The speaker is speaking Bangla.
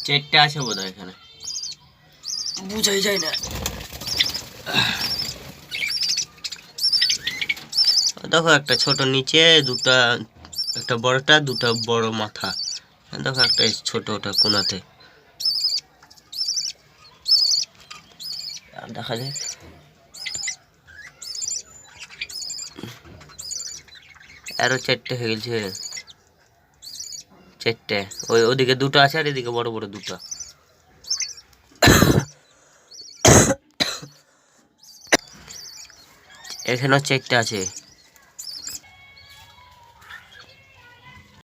চারটে আছে বোধহয় এখানে, বুঝাই যায় না। দেখো একটা ছোট নিচে, দুটা, একটা বড়টা, দুটা বড় মাথা। দেখো একটা ছোট, ওটা কোনাতে। দেখা যাক। আরো চারটে হয়ে গেছে, চারটে। ওদিকে দুটো আছে আর এদিকে বড় বড় দুটো। এখানেও চারটে আছে।